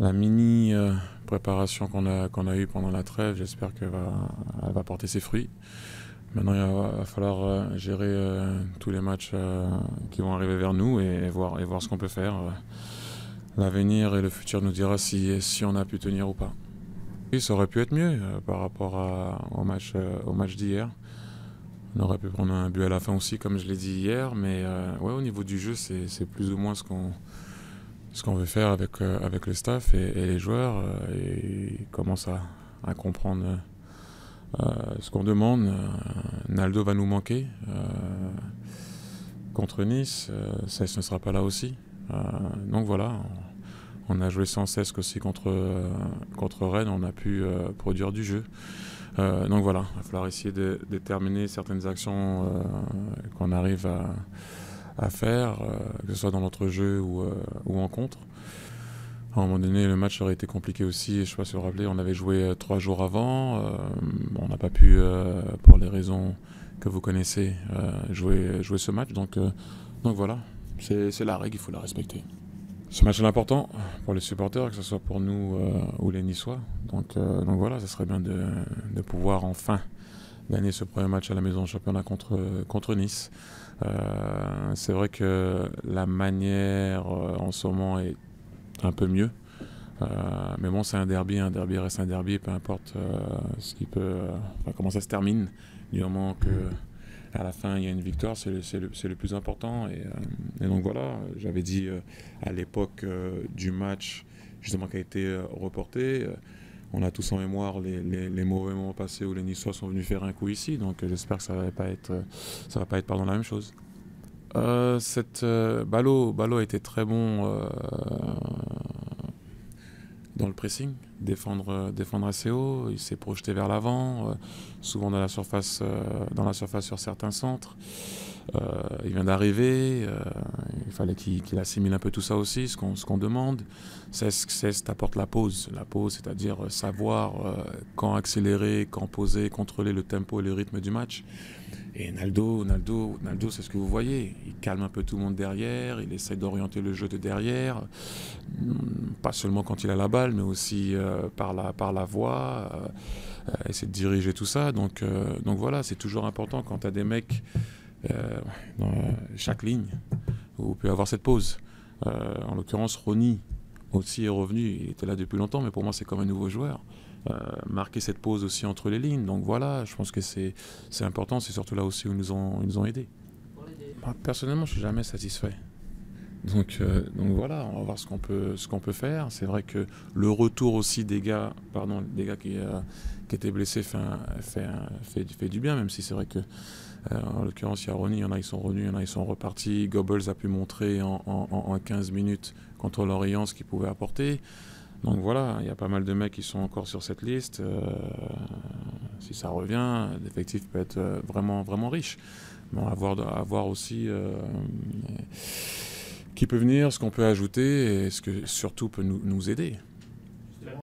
la mini préparation qu'on a eue pendant la trêve, j'espère qu'elle va porter ses fruits. Maintenant, il va falloir gérer tous les matchs qui vont arriver vers nous et voir ce qu'on peut faire. L'avenir et le futur nous dira si on a pu tenir ou pas. Oui, ça aurait pu être mieux par rapport au match d'hier. On aurait pu prendre un but à la fin aussi, comme je l'ai dit hier, mais ouais, au niveau du jeu, c'est plus ou moins ce qu'on veut faire avec le staff et les joueurs. Et ils commencent à comprendre ce qu'on demande. Naldo va nous manquer contre Nice. Cesc ne sera pas là aussi. Donc voilà, on a joué sans Cesc aussi contre Rennes. On a pu produire du jeu. Donc voilà, il va falloir essayer de déterminer certaines actions qu'on arrive à faire, que ce soit dans notre jeu ou en contre. À un moment donné, le match aurait été compliqué aussi. Je ne sais pas si vous vous rappelez, on avait joué 3 jours avant. On n'a pas pu, pour les raisons que vous connaissez, jouer ce match. Donc voilà, c'est la règle, il faut la respecter. Ce match est important pour les supporters, que ce soit pour nous ou les Niçois. Donc voilà, ça serait bien de pouvoir enfin gagner ce premier match à la maison de championnat contre Nice. C'est vrai que la manière en ce moment est un peu mieux. Mais bon, c'est un derby reste un derby, peu importe comment ça se termine. Du moment qu'à la fin il y a une victoire, c'est le plus important. Et donc voilà, j'avais dit à l'époque du match justement qui a été reporté. On a tous en mémoire les mauvais moments passés où les Niçois sont venus faire un coup ici, donc j'espère que ça va pas être pardon, la même chose. Ballot a été très bon dans le pressing, défendre assez haut, il s'est projeté vers l'avant, souvent dans la surface sur certains centres. Il vient d'arriver, il fallait qu'il assimile un peu tout ça aussi, ce qu'on demande. Cesc apporte la pause, c'est-à-dire savoir quand accélérer, quand poser, contrôler le tempo et le rythme du match. Et Naldo, c'est ce que vous voyez. Il calme un peu tout le monde derrière, il essaie d'orienter le jeu de derrière, pas seulement quand il a la balle, mais aussi par la voix, essaie de diriger tout ça. Donc voilà, c'est toujours important quand tu as des mecs dans chaque ligne où on peut avoir cette pause. En l'occurrence, Ronny aussi est revenu, il était là depuis longtemps, mais pour moi c'est comme un nouveau joueur. Marquer cette pause aussi entre les lignes, donc voilà, je pense que c'est important, c'est surtout là aussi où ils nous ont aidés. Moi, personnellement, je suis jamais satisfait. Donc voilà, on va voir ce qu'on peut faire. C'est vrai que le retour aussi des gars qui étaient blessés fait du bien, même si c'est vrai que en l'occurrence il y a Ronny, il y en a ils sont revenus, il y en a ils sont repartis. Goebbels a pu montrer en 15 minutes contre Lorient ce qu'il pouvait apporter. Donc voilà, il y a pas mal de mecs qui sont encore sur cette liste. Si ça revient, l'effectif peut être vraiment, vraiment riche. Bon, à voir aussi qui peut venir, ce qu'on peut ajouter et ce que surtout peut nous aider.